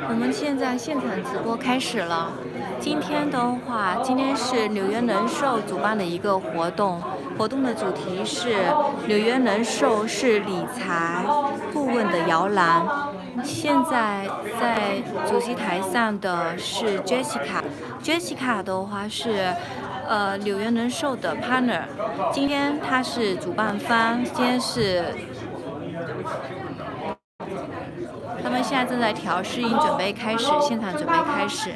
我们现在现场直播开始了。今天是纽约人寿主办的一个活动，活动的主题是纽约人寿是理财顾问的摇篮。现在在主席台上的是 Jessica 的话是纽约人寿的 partner， 今天她是主办方，今天是。他们现在正在调试音，准备开始，现场准备开始。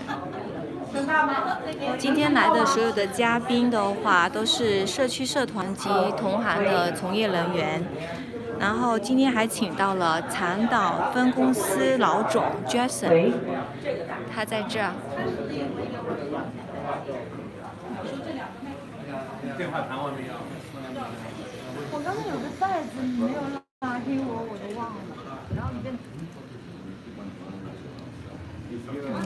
今天来的所有的嘉宾的话，都是社区社团及同行的从业人员。然后今天还请到了长岛分公司老总 Jason， 他在这儿。电话谈完没有？我刚才有个袋子，你没有拿给我，我都忘了。然后你跟。你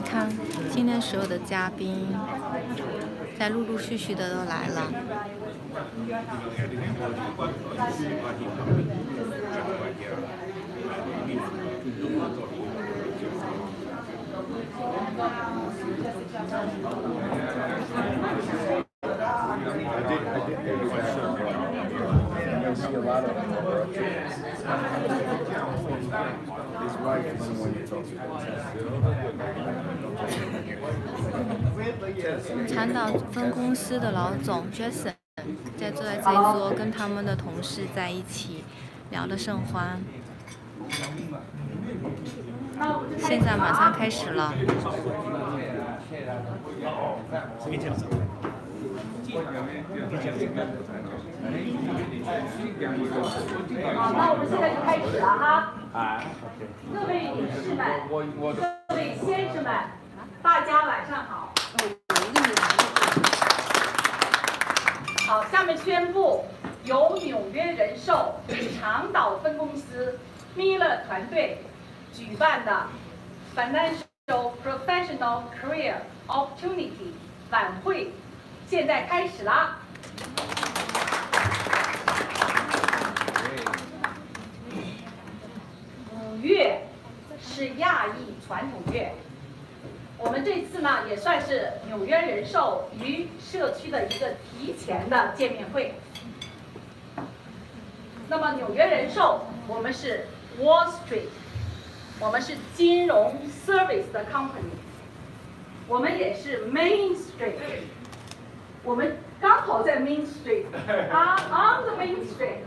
看，今天所有的嘉宾在陆陆续续的都来了。长岛分公司的老总 Jason 在坐在这一桌，跟他们的同事在一起聊得甚欢。现在马上开始了。好，那我们现在就开始了哈。各位女士们，各位先生们，大家晚上好。好，下面宣布由纽约人寿长岛分公司米勒团队举办的 Financial Professional Career Opportunity 晚会，现在开始啦。5月是亚裔传统月，我们这次呢也算是纽约人寿与社区的一个提前的见面会。那么纽约人寿，我们是 Wall Street， 我们是金融 service 的 company， 我们也是 Main Street， 我们刚好在 Main Street， on the Main Street。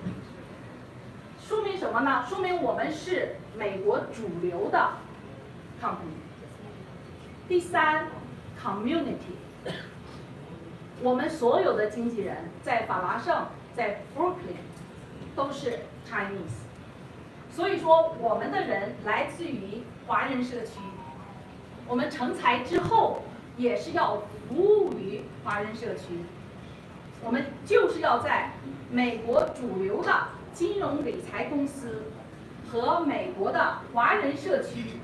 说明什么呢？说明我们是美国主流的 company。第三 ，community， 我们所有的经纪人在法拉盛、在 Brooklyn 都是 Chinese， 所以说我们的人来自于华人社区，我们成才之后也是要服务于华人社区，我们就是要在美国主流的金融理财公司和美国的华人社区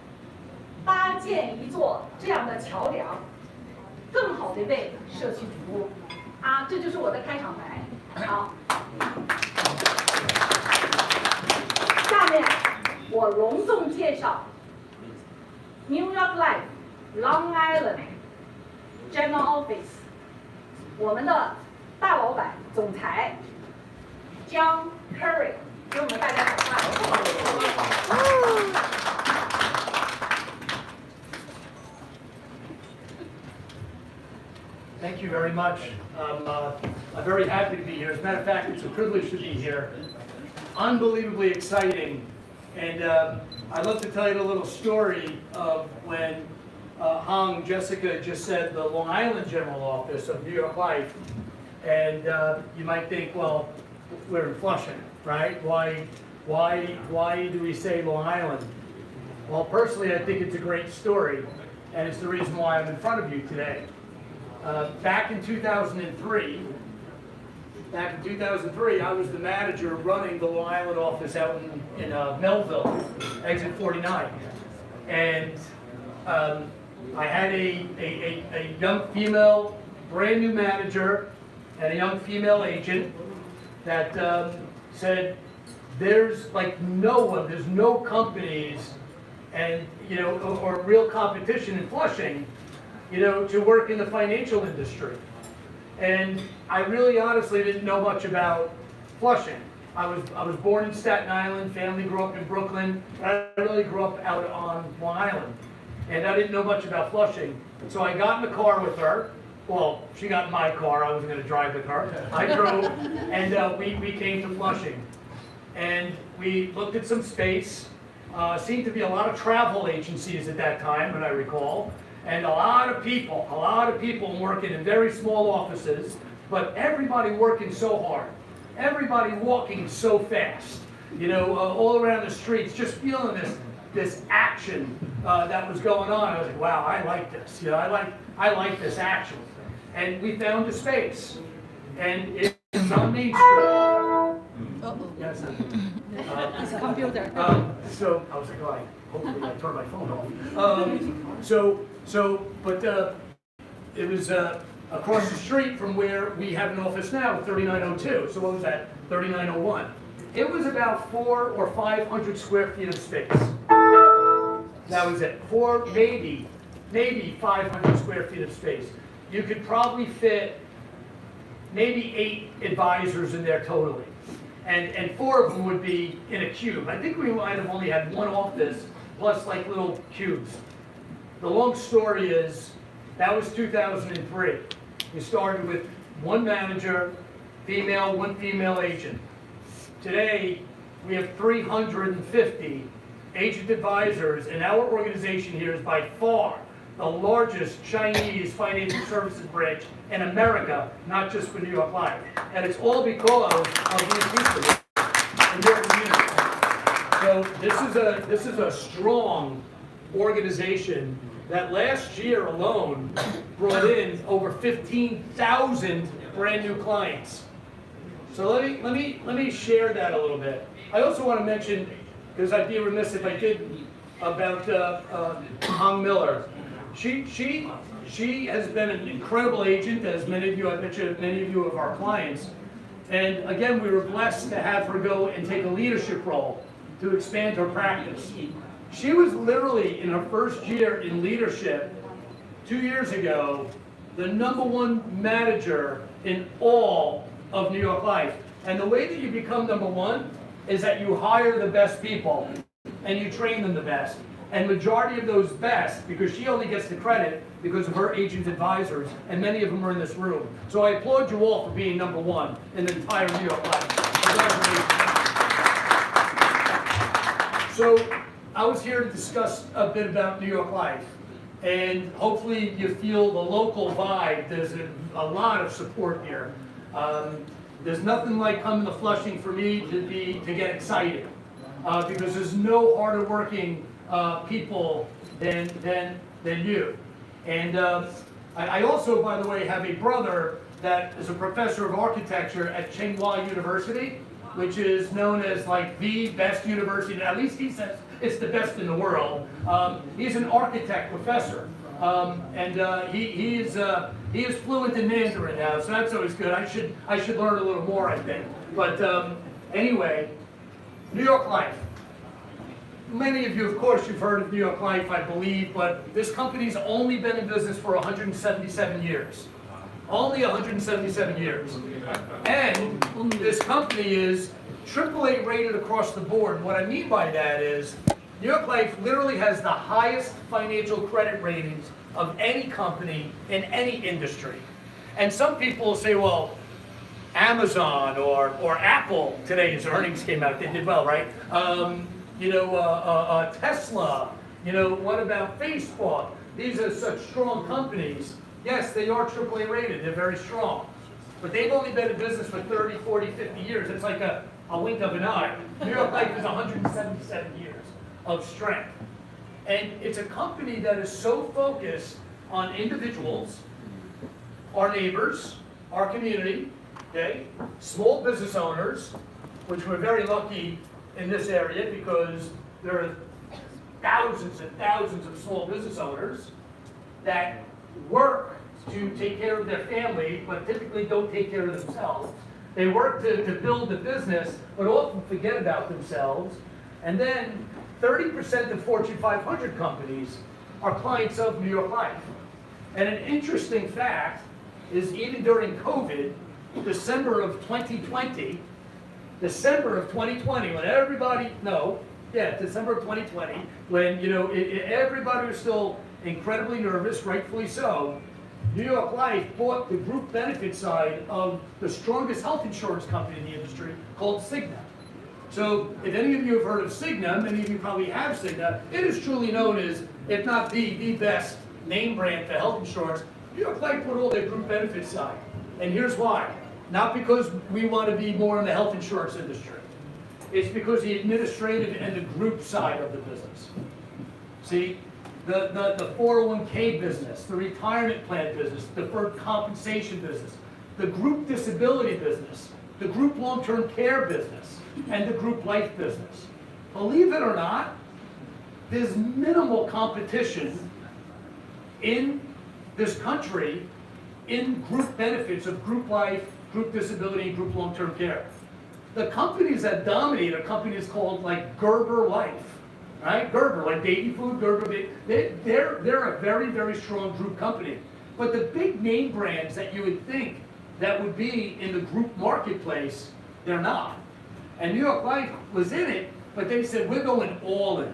搭建一座这样的桥梁，更好的为社区服务。这就是我的开场白。好，下面我隆重介绍 New York Life Long Island General Office 我们的大老板总裁John Curry， 给我们大家掌声。Thank you very much. I'm very happy to be here. As a matter of fact, it's a privilege to be here. Unbelievably exciting. And I'd love to tell you a little story of when Hong, Jessica just said the Long Island General Office of New York Life. And you might think, well, we're in Flushing, right? Why do we say Long Island? Well, personally, I think it's a great story, and it's the reason why I'm in front of you today. Back in 2003, I was the manager running the Long Island office out in Melville, exit 49. And I had a young female, brand new manager, and a young female agent that said, there's no companies and or real competition in Flushing, to work in the financial industry. And I really honestly didn't know much about Flushing. I was born in Staten Island, family grew up in Brooklyn, I really grew up out on Long Island. And I didn't know much about Flushing. So I got in the car with her. Well, she got in my car, I wasn't going to drive the car. I drove, and we came to Flushing. And we looked at some space. Seemed to be a lot of travel agencies at that time, when I recall. And a lot of people working in very small offices, but everybody working so hard. Everybody walking so fast, all around the streets, just feeling this action that was going on. I was like, wow, I like this. I like this action. And we found a space, and it's on Main Street. Yes. It's a computer. So I was like, oh, hopefully I turned my phone off. But it was across the street from where we have an office now, 3902. So what was that? 3901. It was about 400 or 500 square feet of space. That was it. Maybe 500 square feet of space. You could probably fit maybe 8 advisors in there totally. And 4 of them would be in a cube. I think we might have only had one office plus like little cubes. The long story is, that was 2003. We started with 1 manager, female, 1 female agent. Today, we have 350 agent advisors, and our organization here is by far the largest Chinese financial services branch in America, not just for New York Life. And it's all because of these people in your community. So this is a strong organization that last year alone brought in over 15,000 brand new clients. So let me share that a little bit. I also want to mention, because I'd be remiss if I did, about Hong Miller. She has been an incredible agent, as many of you, I bet you, many of you of our clients. And again, we were blessed to have her go and take a leadership role to expand her practice. She was literally, in her first year in leadership, 2 years ago, the #1 manager in all of New York Life. And the way that you become #1 is that you hire the best people and you train them the best. And majority of those best, because she only gets the credit because of her agent advisors, and many of them are in this room. So I applaud you all for being #1 in the entire New York Life. Congratulations. So I was here to discuss a bit about New York Life, and hopefully you feel the local vibe. There's a lot of support here. There's nothing like coming to Flushing for me to get excited, because there's no harder working people than you. And I also, by the way, have a brother that is a professor of architecture at Tsinghua University, which is known as like the best university. At least he says it's the best in the world. He's an architect professor, and he is fluent in Mandarin now, so that's always good. I should learn a little more, I think. But anyway, New York Life. Many of you, of course, you've heard of New York Life, I believe, but this company's only been in business for 177 years. Only 177 years. And this company is AAA rated across the board. What I mean by that is, New York Life literally has the highest financial credit ratings of any company in any industry. And some people will say, well, Amazon or Apple, today's earnings came out, they did well, right? Tesla, what about Facebook? These are such strong companies. Yes, they are AAA rated, they're very strong. But they've only been in business for 30, 40, 50 years. It's like a wink of an eye. New York Life is 177 years of strength. And it's a company that is so focused on individuals, our neighbors, our community, okay, small business owners, which we're very lucky in this area because there are thousands and thousands of small business owners that work to take care of their family, but typically don't take care of themselves. They work to build the business, but often forget about themselves. And then 30% of Fortune 500 companies are clients of New York Life. And an interesting fact is even during COVID, December of 2020, when everybody, December of 2020, when, everybody was still incredibly nervous, rightfully so, New York Life bought the group benefit side of the strongest health insurance company in the industry called Cigna. So if any of you have heard of Cigna, many of you probably have Cigna, it is truly known as, if not the best name brand for health insurance. New York Life put all their group benefit side. And here's why. Not because we want to be more in the health insurance industry. It's because the administrative and the group side of the business. See, the 401k business, the retirement plan business, the deferred compensation business, the group disability business, the group long-term care business, and the group life business. Believe it or not, there's minimal competition in this country in group benefits of group life, group disability, and group long-term care. The companies that dominate are companies called like Gerber Life, right? Gerber, like baby food, Gerber, they're a very, very strong group company. But the big name brands that you would think that would be in the group marketplace, they're not. And New York Life was in it, but they said, we're going all in.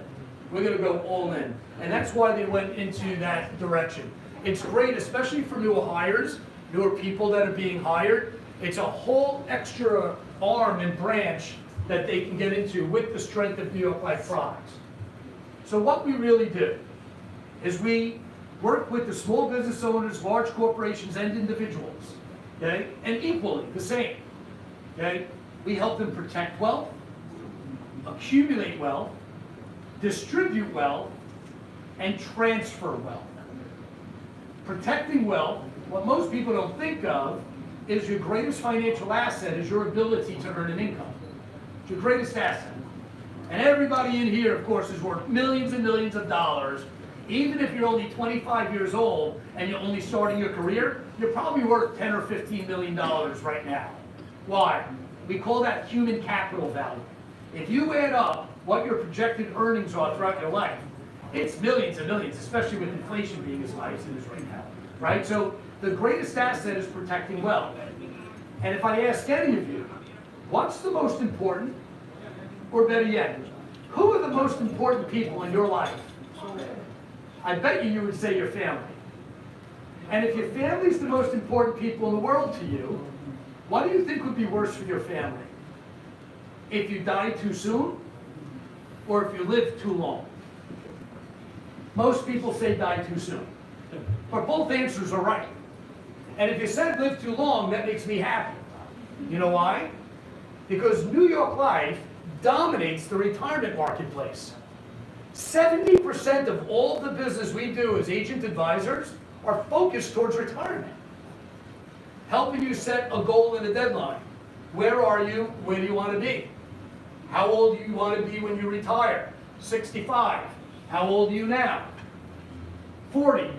We're going to go all in. And that's why they went into that direction. It's great, especially for newer hires, newer people that are being hired. It's a whole extra arm and branch that they can get into with the strength of New York Life products. So what we really do is we work with the small business owners, large corporations, and individuals, okay? And equally the same, okay? We help them protect wealth, accumulate wealth, distribute wealth, and transfer wealth. Protecting wealth, what most people don't think of, is your greatest financial asset is your ability to earn an income. It's your greatest asset. And everybody in here, of course, is worth millions and millions of dollars. Even if you're only 25 years old and you're only starting your career, you're probably worth $10 or $15 million right now. Why? We call that human capital value. If you add up what your projected earnings are throughout your life, it's millions and millions, especially with inflation being as high as it is right now, right? So the greatest asset is protecting wealth. And if I ask any of you, what's the most important, or better yet, who are the most important people in your life? I bet you would say your family. And if your family's the most important people in the world to you, what do you think would be worse for your family? If you die too soon, or if you live too long? Most people say die too soon. But both answers are right. And if you said live too long, that makes me happy. You know why? Because New York Life dominates the retirement marketplace. 70% of all the business we do as agent advisors are focused towards retirement. Helping you set a goal and a deadline. Where are you? Where do you want to be? How old do you want to be when you retire? 65. How old are you now? 40.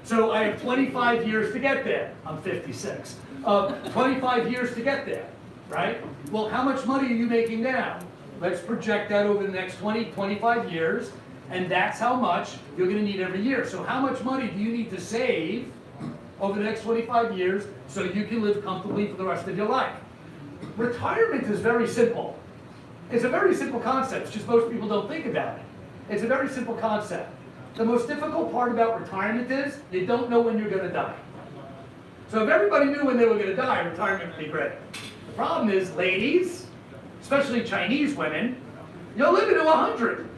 So I have 25 years to get there. I'm 56. 25 years to get there, right? Well, how much money are you making now? Let's project that over the next 20, 25 years, and that's how much you're going to need every year. So how much money do you need to save over the next 25 years so you can live comfortably for the rest of your life? Retirement is very simple. It's a very simple concept, it's just most people don't think about it. It's a very simple concept. The most difficult part about retirement is you don't know when you're going to die. So if everybody knew when they were going to die, retirement would be great. The problem is, ladies, especially Chinese women, you're living to 100.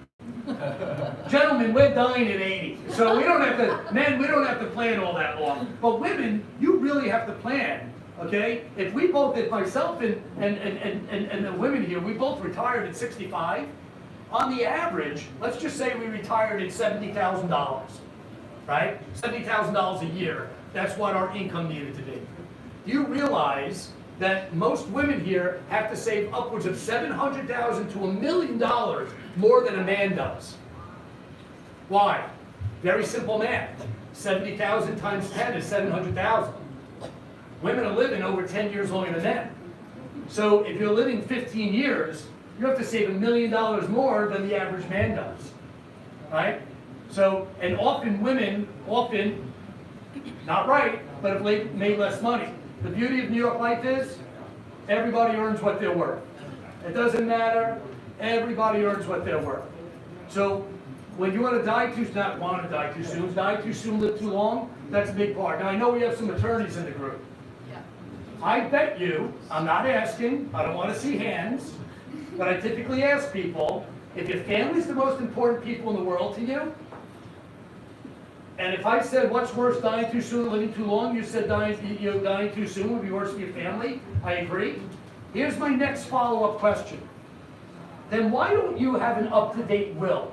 Gentlemen, we're dying at 80. So we don't have to, men, we don't have to plan all that long. But women, you really have to plan, okay? If we both, if myself and the women here, we both retired at 65, on the average, let's just say we retired at $70,000, right? $70,000 a year. That's what our income needed to be. Do you realize that most women here have to save upwards of $700,000 to $1 million more than a man does? Why? Very simple math. 70,000 times 10 is 700,000. Women are living over 10 years longer than men. So if you're living 15 years, you have to save $1 million more than the average man does, right? So, and often women, not right, but have made less money. The beauty of New York life is everybody earns what they're worth. It doesn't matter, everybody earns what they're worth. So when you want to die too soon, live too long, that's a big part. Now I know we have some attorneys in the group. I bet you, I'm not asking, I don't want to see hands, but I typically ask people, if your family's the most important people in the world to you, and if I said, what's worse, dying too soon or living too long, you said dying too soon would be worse for your family. I agree. Here's my next follow-up question. Then why don't you have an up-to-date will?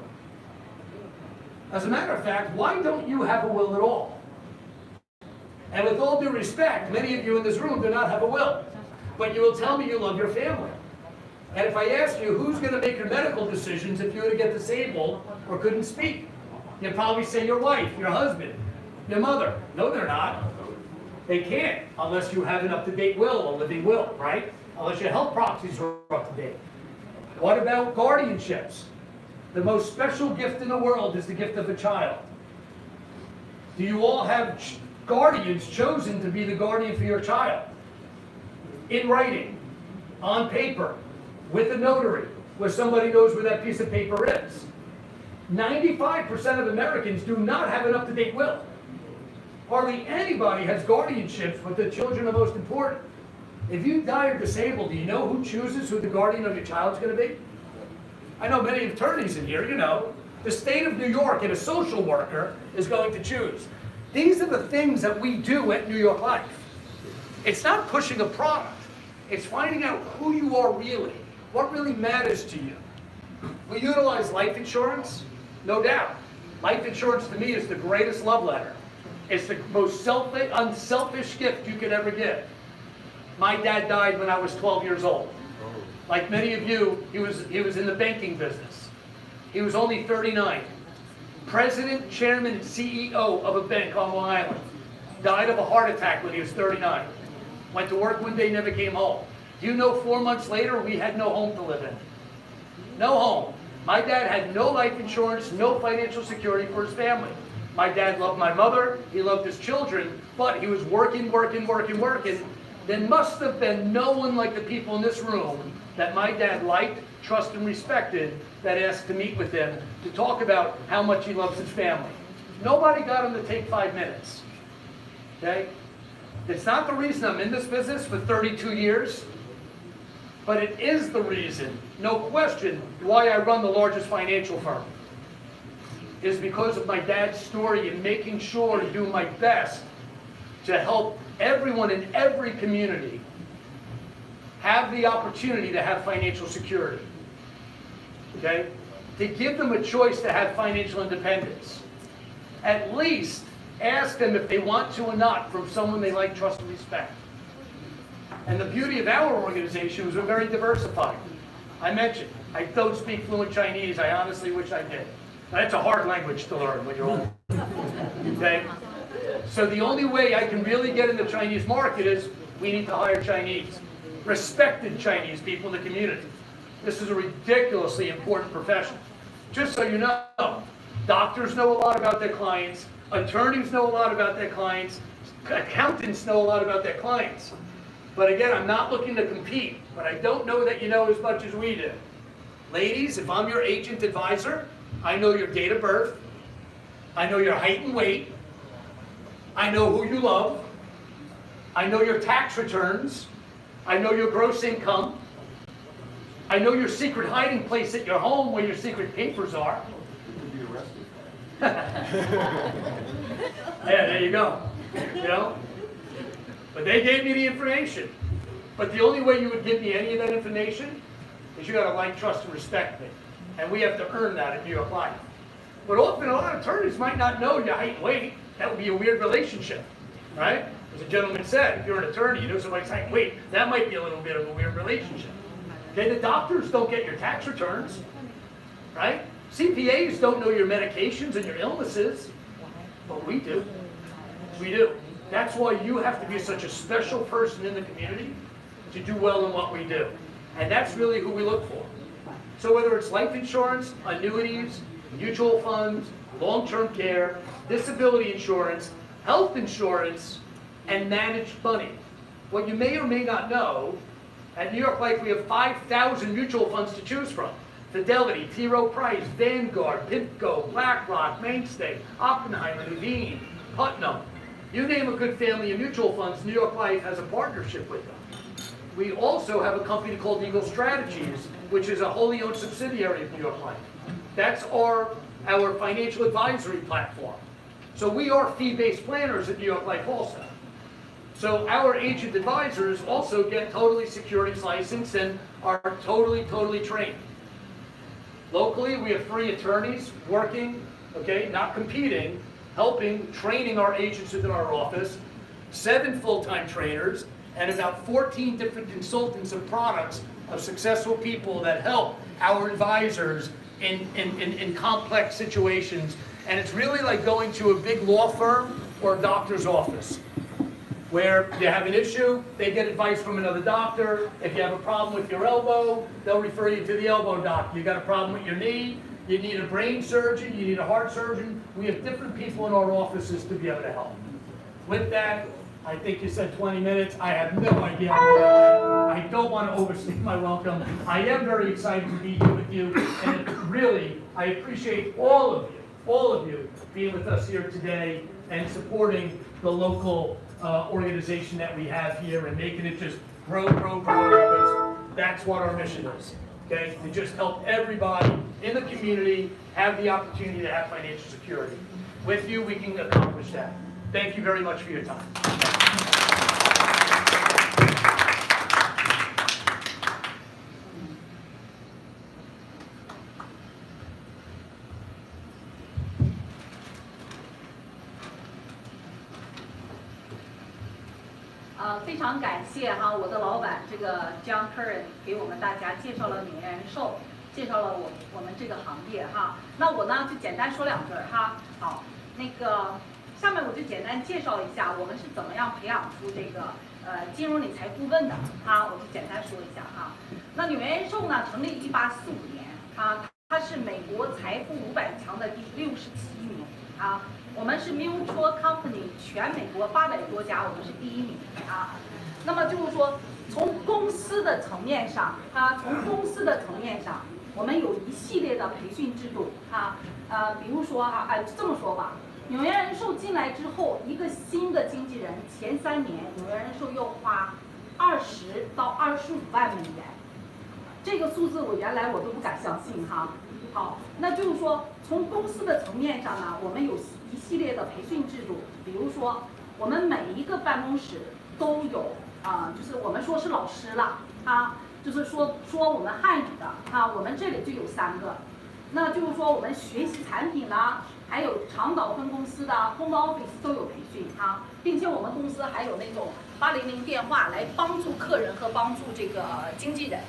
As a matter of fact, why don't you have a will at all? And with all due respect, many of you in this room do not have a will. But you will tell me you love your family. And if I asked you who's going to make your medical decisions if you were to get disabled or couldn't speak, you'd probably say your wife, your husband, your mother. No, they're not. They can't unless you have an up-to-date will, a living will, right? Unless your health proxies are up to date. What about guardianships? The most special gift in the world is the gift of a child. Do you all have guardians chosen to be the guardian for your child? In writing, on paper, with a notary, where somebody knows where that piece of paper is. 95% of Americans do not have an up-to-date will. Hardly anybody has guardianships with the children are most important. If you die or disabled, do you know who chooses who the guardian of your child is going to be? I know many attorneys in here, you know. The state of New York and a social worker is going to choose. These are the things that we do at New York Life. It's not pushing a product. It's finding out who you are really, what really matters to you. We utilize life insurance, no doubt. Life insurance to me is the greatest love letter. It's the most unselfish gift you could ever give. My dad died when I was 12 years old. Like many of you, he was in the banking business. He was only 39. President, chairman, and CEO of a bank on Long Island. Died of a heart attack when he was 39. Went to work one day, never came home. Do you know 4 months later, we had no home to live in? No home. My dad had no life insurance, no financial security for his family. My dad loved my mother, he loved his children, but he was working. There must have been no one like the people in this room that my dad liked, trusted, and respected that asked to meet with him to talk about how much he loves his family. Nobody got him to take 5 minutes. Okay? It's not the reason I'm in this business for 32 years, but it is the reason, no question, why I run the largest financial firm. Is because of my dad's story and making sure to do my best to help everyone in every community have the opportunity to have financial security. Okay? To give them a choice to have financial independence. At least ask them if they want to or not from someone they like, trust, and respect. And the beauty of our organization is we're very diversified. I mentioned, I don't speak fluent Chinese. I honestly wish I did. That's a hard language to learn when you're old. Okay? So the only way I can really get in the Chinese market is we need to hire Chinese. Respected Chinese people in the community. This is a ridiculously important profession. Just so you know, doctors know a lot about their clients, attorneys know a lot about their clients, accountants know a lot about their clients. But again, I'm not looking to compete, but I don't know that you know as much as we do. Ladies, if I'm your agent advisor, I know your date of birth, I know your height and weight, I know who you love, I know your tax returns, I know your gross income, I know your secret hiding place at your home where your secret papers are. You could be arrested. Yeah, there you go. You know? But they gave me the information. But the only way you would give me any of that information is you got to like, trust, and respect me. And we have to earn that at New York Life. But often a lot of attorneys might not know your height and weight. That would be a weird relationship, right? As a gentleman said, if you're an attorney, you know somebody's height and weight, that might be a little bit of a weird relationship. Okay, the doctors don't get your tax returns, right? CPAs don't know your medications and your illnesses, but we do. We do. That's why you have to be such a special person in the community to do well in what we do. And that's really who we look for. So whether it's life insurance, annuities, mutual funds, long-term care, disability insurance, health insurance, and managed money. What you may or may not know, at New York Life we have 5,000 mutual funds to choose from. Fidelity, T. Rowe Price, Vanguard, PIMCO, BlackRock, Mainstay, Oppenheimer, Nuveen, Putnam. You name a good family of mutual funds, New York Life has a partnership with them. We also have a company called Eagle Strategies, which is a wholly owned subsidiary of New York Life. That's our financial advisory platform. So we are fee-based planners at New York Life also. So our agent advisors also get totally securities licensed and are totally trained. Locally, we have 3 attorneys working, okay, not competing, helping, training our agents within our office, 7 full-time trainers, and about 14 different consultants and products of successful people that help our advisors in complex situations. And it's really like going to a big law firm or a doctor's office, where you have an issue, they get advice from another doctor. If you have a problem with your elbow, they'll refer you to the elbow doctor. You got a problem with your knee, you need a brain surgeon, you need a heart surgeon. We have different people in our offices to be able to help. With that, I think you said 20 minutes. I have no idea how to do that. I don't want to overstay my welcome. I am very excited to be here with you, and really, I appreciate all of you being with us here today and supporting the local organization that we have here and making it just grow, because that's what our mission is, okay? To just help everybody in the community have the opportunity to have financial security. With you, we can accomplish that. Thank you very much for your time. 非常感谢哈我的老板这个 John Curran 给我们大家介绍了纽约人寿，介绍了我们这个行业哈。那我呢就简单说2句哈。好，那个下面我就简单介绍一下我们是怎么样培养出这个金融理财顾问的哈，我就简单说一下哈。那纽约人寿呢成立1845年啊，它是美国财富500强的第67名啊。 我们是 Mutual Company， 全美国800多家，我们是第1名啊。那么就是说，从公司的层面上，我们有一系列的培训制度啊。比如说这么说吧，纽约人寿进来之后，一个新的经纪人前3年，纽约人寿要花20到25万美元，这个数字我原来都不敢相信哈。好，那就是说，从公司的层面上呢，我们有一系列的培训制度，比如说，我们每一个办公室都有就是我们说是老师了啊，就是说我们汉语的啊，我们这里就有3个，那就是说我们学习产品啦，还有长岛分公司的 Home Office 都有培训啊，并且我们公司还有那种800电话来帮助客人和帮助这个经纪人。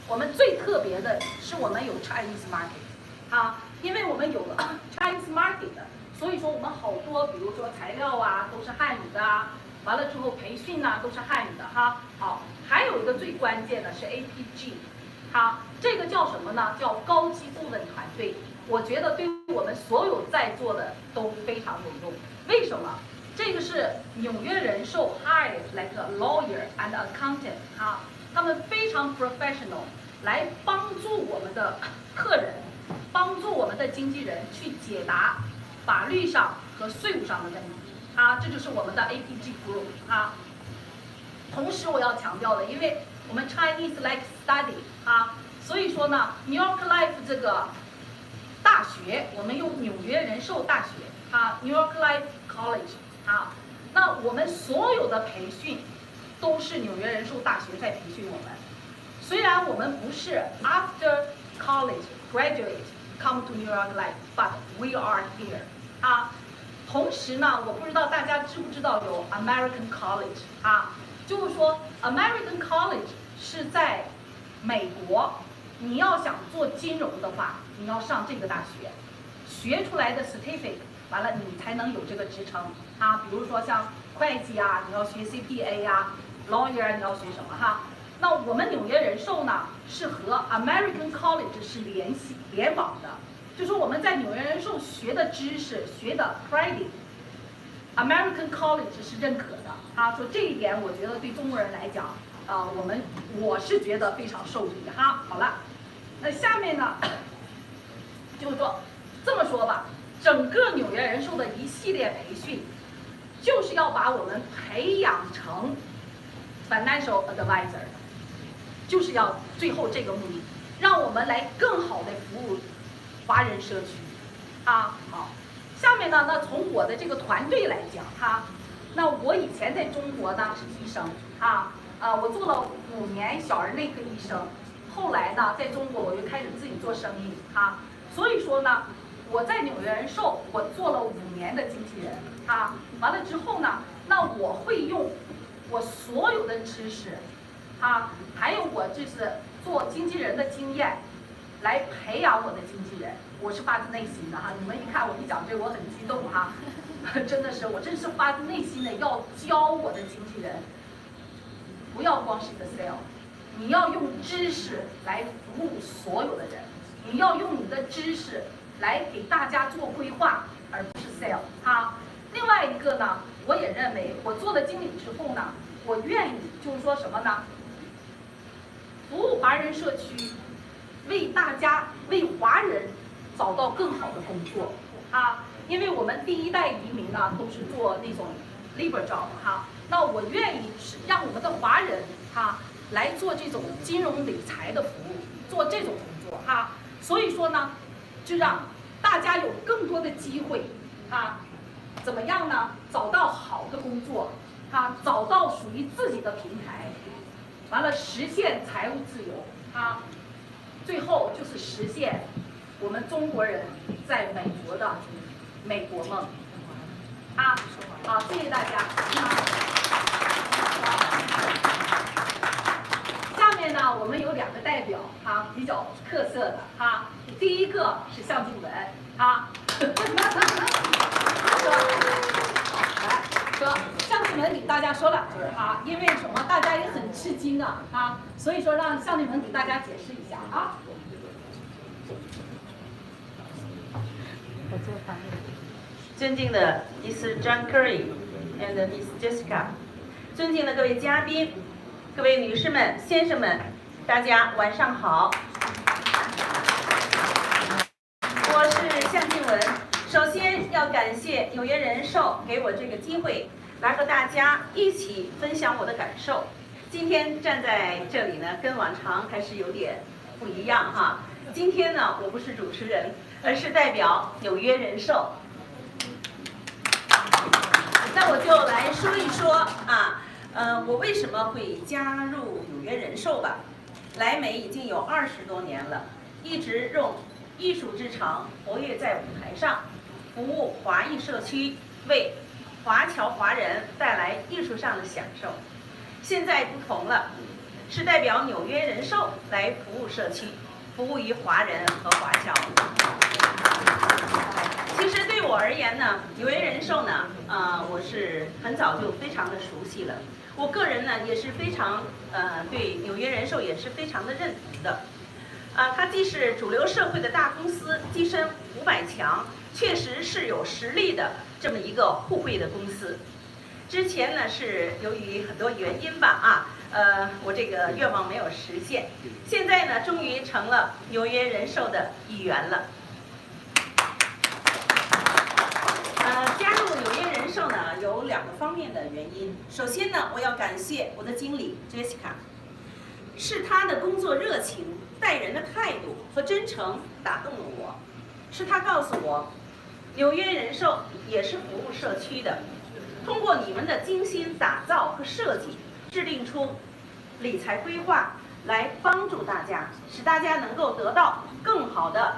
我们最特别的是我们有 Chinese Market 啊，因为我们有了 Chinese Market 的。 所以说我们好多，比如说材料啊，都是汉语的啊，完了之后培训啊，都是汉语的哈。好，还有一个最关键的是 APG， 哈，这个叫什么呢？叫高级顾问团队。我觉得对于我们所有在座的都非常有用。为什么？这个是纽约人寿 hire like a lawyer and accountant 啊，他们非常 professional， 来帮助我们的客人，帮助我们的经纪人去解答 法律上和税务上的问题啊，这就是我们的 APG Group 啊。同时我要强调的，因为我们 Chinese like study 啊，所以说呢 ，New York Life 这个大学，我们有纽约人寿大学啊 ，New York Life College 啊。那我们所有的培训都是纽约人寿大学在培训我们。虽然我们不是 after college graduate come to New York Life, but we are here 啊。同时呢，我不知道大家知不知道有 American College 啊，就是说 American College 是在美国，你要想做金融的话，你要上这个大学，学出来的 certificate， 完了你才能有这个职称啊。比如说像会计啊，你要学 CPA 啊 ，lawyer 你要学什么哈？那我们纽约人寿呢是和 American College 是联网的，就说我们在纽约人寿学的知识、学的 credit，American College 是认可的。啊，说这一点我觉得对中国人来讲，我是觉得非常受益哈。好了，那下面呢，就是说这么说吧，整个纽约人寿的一系列培训，就是要把我们培养成 financial advisor。就是要最后这个目的，让我们来更好的服务华人社区。啊，好，下面呢，那从我的这个团队来讲，哈，那我以前在中国呢是医生，我做了5年小儿内科医生，后来呢，在中国我就开始自己做生意，所以说呢，我在纽约人寿我做了5年的经纪人，完了之后呢，那我会用我所有的知识。还有我就是做经纪人的经验，来培养我的经纪人，我是发自内心的哈。你们一看我一讲这个，我很激动哈，真的是我真是发自内心的要教我的经纪人，不要光是个 sale， 你要用知识来服务所有的人，你要用你的知识来给大家做规划，而不是 sale 哈。另外一个呢，我也认为我做了经理之后呢，我愿意就是说什么呢？服务华人社区，为华人找到更好的工作因为我们第1代移民呢都是做那种 labor job 那我愿意是让我们的华人来做这种金融理财的服务，做这种工作所以说呢，就让大家有更多的机会怎么样呢？找到好的工作找到属于自己的平台。完了，实现财务自由最后就是实现我们中国人在美国的美国梦好，谢谢大家下面呢，我们有2个代表比较特色的第一个是向静文说向静文给大家说2句因为什么？大家也很吃惊所以说让向静文给大家解释一下尊敬的 Mr. John Curry and Miss Jessica， 尊敬的各位嘉宾，各位女士们、先生们，大家晚上好。我是向静文。首先要感谢纽约人寿给我这个机会，来和大家一起分享我的感受。今天站在这里呢，跟往常还是有点不一样今天呢，我不是主持人，而是代表纽约人寿。那我就来说一说我为什么会加入纽约人寿吧。来美已经有20多年了，一直用艺术之长活跃在舞台上，服务华裔社区，为华侨华人带来艺术上的享受。现在不同了，是代表纽约人寿来服务社区，服务于华人和华侨。其实对我而言呢，纽约人寿呢，我是很早就非常的熟悉了。我个人呢也是非常对纽约人寿也是非常的认同的。它既是主流社会的大公司，跻身500强，确实是有实力的这么一个互惠的公司。之前呢是由于很多原因吧我这个愿望没有实现，现在呢终于成了纽约人寿的一员了。加入纽约人寿呢有2个方面的原因。首先呢，我要感谢我的经理 Jessica， 是她的工作热情、待人的态度和真诚打动了我。是她告诉我，纽约人寿也是服务社区的，通过你们的精心打造和设计，制定出理财规划，来帮助大家，使大家能够得到更好的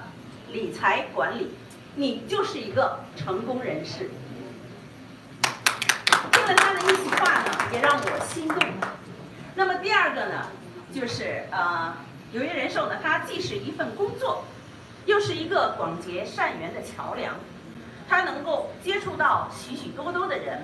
理财管理。你就是一个成功人士。听了他的一席话呢，也让我心动。那么第2个呢，就是纽约人寿呢，它既是一份工作，又是一个广结善缘的桥梁。它能够接触到许许多多的人，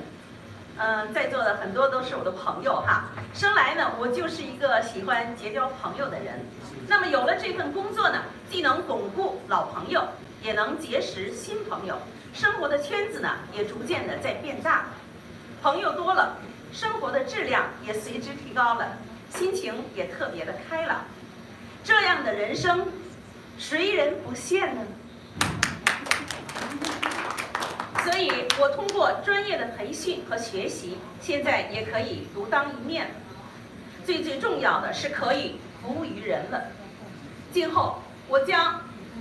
在座的很多都是我的朋友哈。生来呢，我就是一个喜欢结交朋友的人。那么有了这份工作呢，既能巩固老朋友，也能结识新朋友，生活的圈子呢也逐渐的在变大。朋友多了，生活的质量也随之提高了，心情也特别的开朗。这样的人生，谁人不羡呢？所以我通过专业的培训和学习，现在也可以独当一面。最重要的是可以服务于人了。今后我将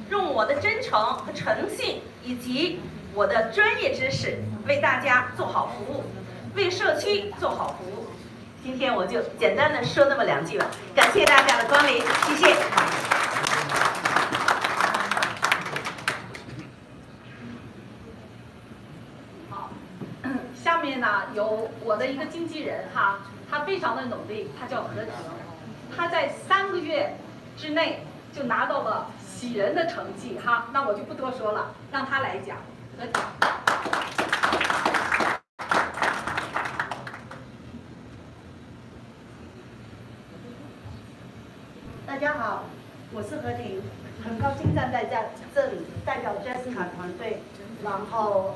用我的真诚和诚信，以及我的专业知识，为大家做好服务，为社区做好服务。今天我就简单的说那么2句吧，感谢大家的光临，谢谢。下面呢有我的一个经纪人哈，他非常的努力，他叫何婷，他在3个月之内就拿到了喜人的成绩哈，那我就不多说了，让他来讲。何婷。大家好，我是何婷，很高兴站在这里代表 Jessica 团队，然后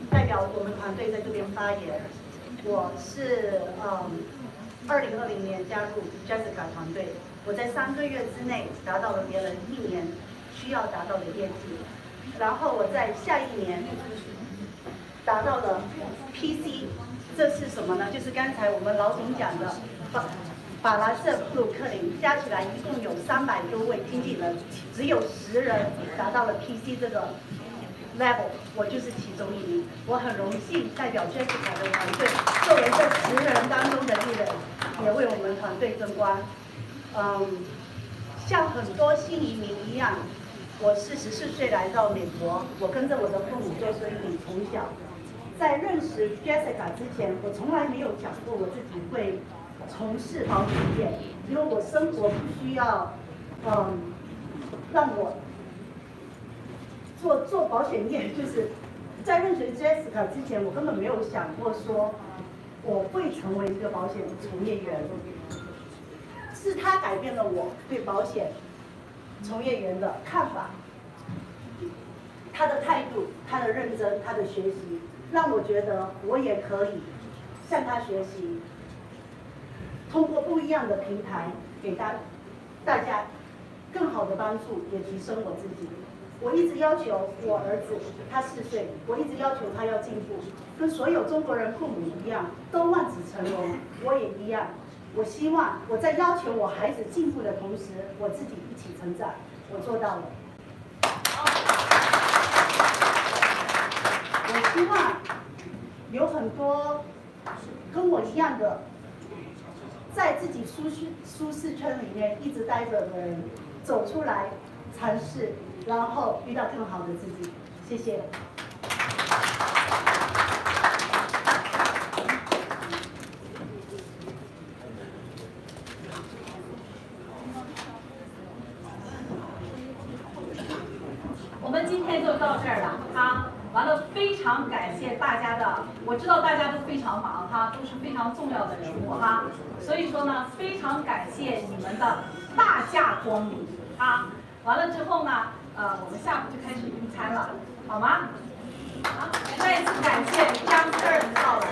代表我们团队在这边发言。我是2020年加入 Jessica 团队，我在3个月之内达到了别人1年需要达到的业绩，然后我在下一年达到了 PC， 这是什么呢？就是刚才我们老总讲的。法拉盛、布鲁克林加起来一共有300多位经纪人，只有10人达到了 PC 这个 level， 我就是其中1名。我很荣幸代表 Jessica 的团队，作为这10人当中的1人，也为我们团队争光。像很多新移民一样，我是14岁来到美国，我跟着我的父母做生意，从小在认识 Jessica 之前，我从来没有想过我自己会从事保险业，因为我生活不需要，让我做保险业。就是在认识 Jessica 之前，我根本没有想过说我会成为一个保险从业员。是他改变了我对保险从业员的看法，他的态度、他的认真、他的学习，让我觉得我也可以向他学习。通过不一样的平台，给大家更好的帮助，也提升我自己。我一直要求我儿子，他4岁，我一直要求他要进步，跟所有中国人父母一样，都望子成龙，我也一样。我希望我在要求我孩子进步的同时，我自己一起成长，我做到了。我希望有很多跟我一样的，在自己舒适圈里面一直待着的人，走出来尝试，然后遇到更好的自己。谢谢。我们今天就到这儿了啊！完了，非常感谢大家的，我知道大家都非常忙哈，都是非常重要的人物哈，所以说呢，非常感谢你们的大驾光临啊！完了之后呢，我们下午就开始用餐了，好吗？好，再一次感谢张2的到来。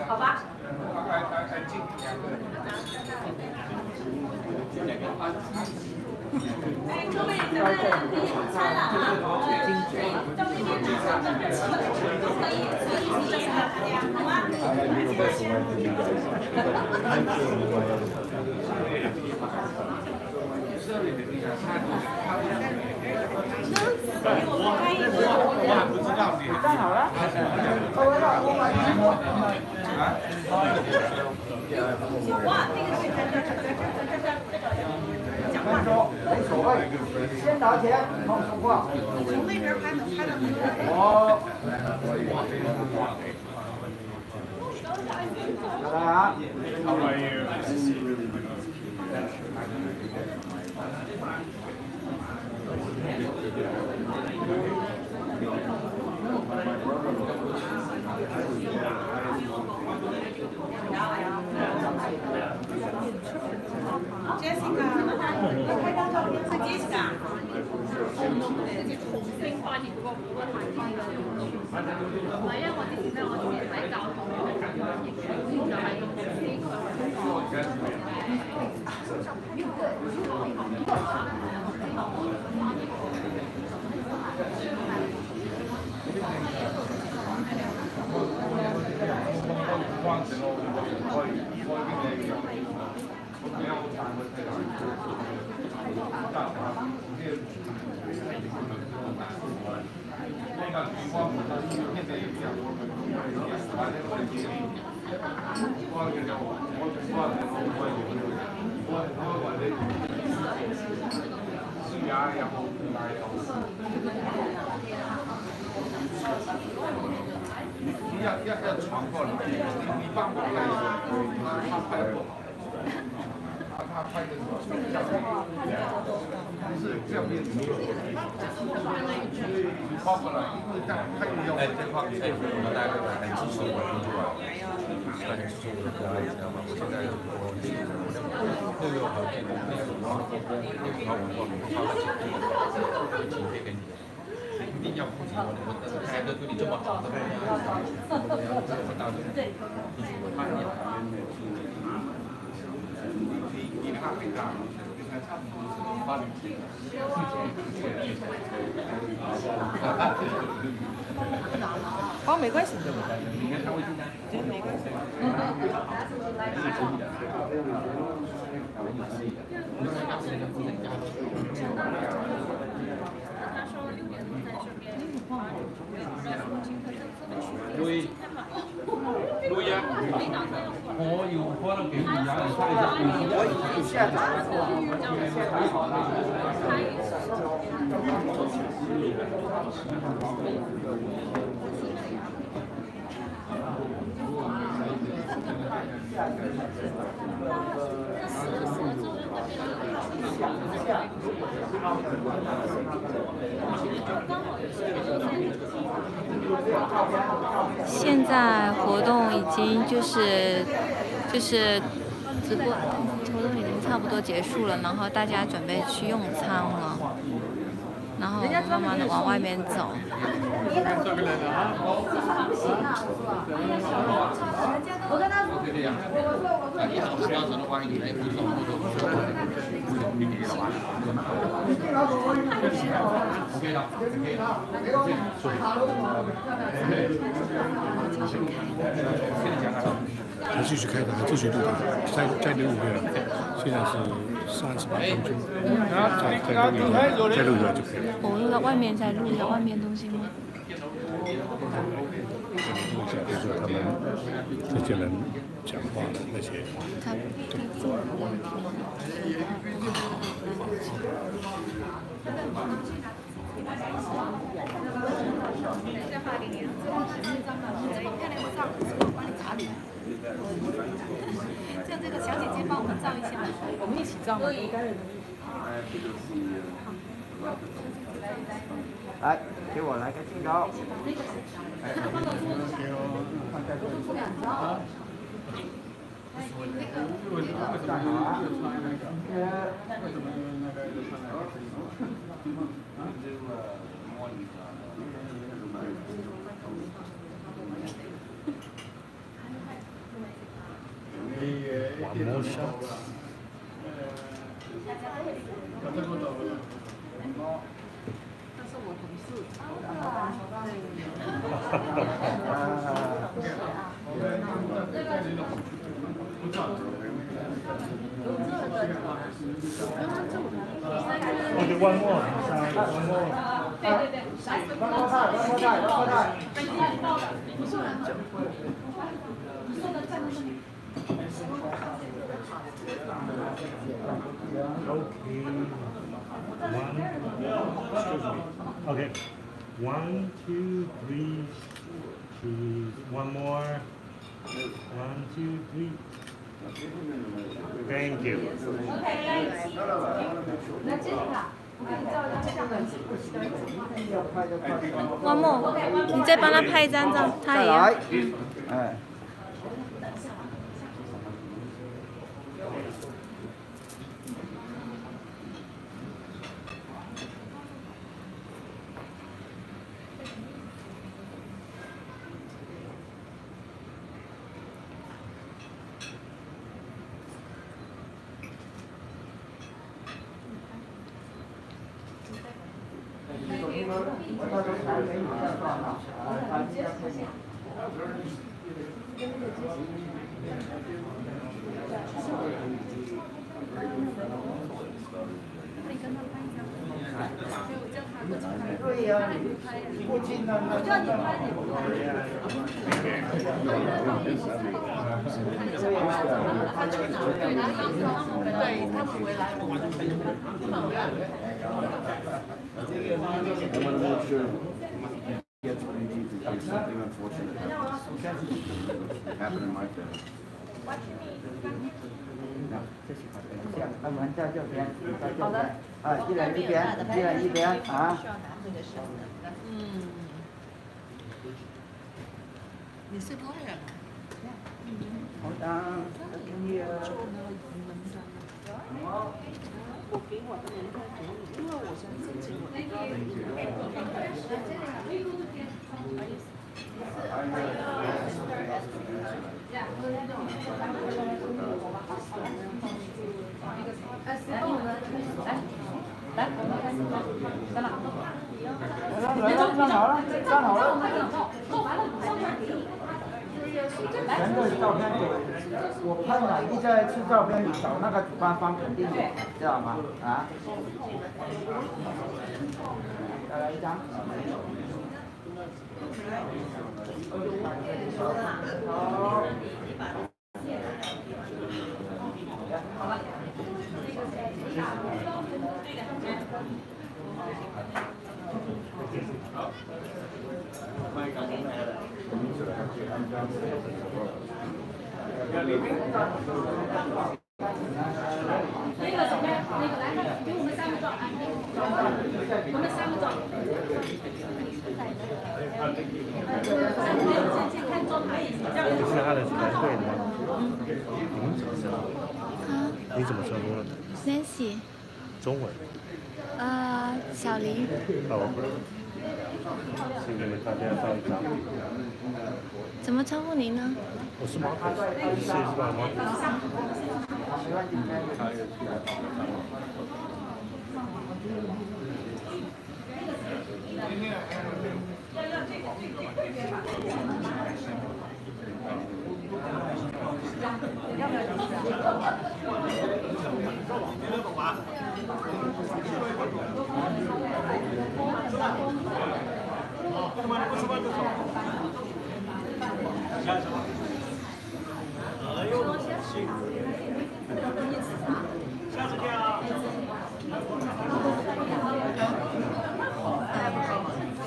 好吧。哎，各位，咱们可以用餐了哈。到这边拿上这边旗都可以，随意提醒大家，好吗？站好了。哇，这个是讲话。没所谓，先拿钱，好说话。从那边拍能拍到那边。来啊！紅星翻譯嗰個古太天嘅唔係因為我之前咧，我之前喺教堂嘅翻譯嘅，就係個紅星佢要传过来，你帮我拍一下，他拍不好，他拍的不是这边你发过来，因为他又要这块我们大家很支持我工作啊，大家支持我的家人，知道吗？我现在我6月好见的那个文化经费给你。一定要负责我开的对你这么好，对不对？这么大的，我看你你看很大，差不多是80斤。哦，没关系。你看他会真没关系。對呀，我要開多幾年有人睇就我以前现在活动已经就是直播活动已经差不多结束了，然后大家准备去用餐了，然后慢慢的往外面走。还继续开的，还继续录的，在录的，现在是38分钟，再录一下就可以了。我录到外面再录一下外面东西吗？录一下，就是他们这些人讲话的那些。他这样这个小姐姐帮我们照一下，我们一起照吗？来，给我来个镜头。One more shot. 我就one more，对对对，你说很久，你说的在那里。Okay. 1, 2, 3. Cheese. One more. 1, 2, 3. Thank you. 汪默，你再帮他拍一张照，他也要。哎。对呀，不近呢。我叫你拍，你不拍。对他们回来，我们回来。Something unfortunate happened in my family. 我们在这边，在这边，啊，一人一边，一人一边啊。你是多少人？好的，你。不给我的人太多，因为我想申请我的。站好了。全都是照片给我拍了，你在吃照片，你找那个主办方肯定有，知道吗？啊？再来一张。那个什么，那个来，给我们3个照，我们3个照。这是他的团队的吗？你怎么称呼的？Nancy。中文。小黎。哦。是你们大家照一张。怎么称呼您呢？我是马可，你是吧？马可。下次见啊。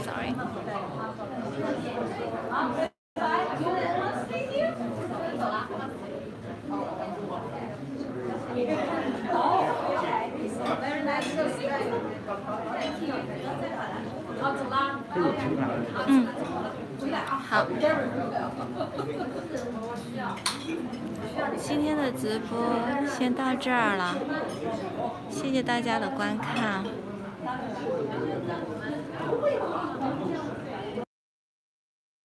Sorry。好。今天的直播先到这儿了，谢谢大家的观看。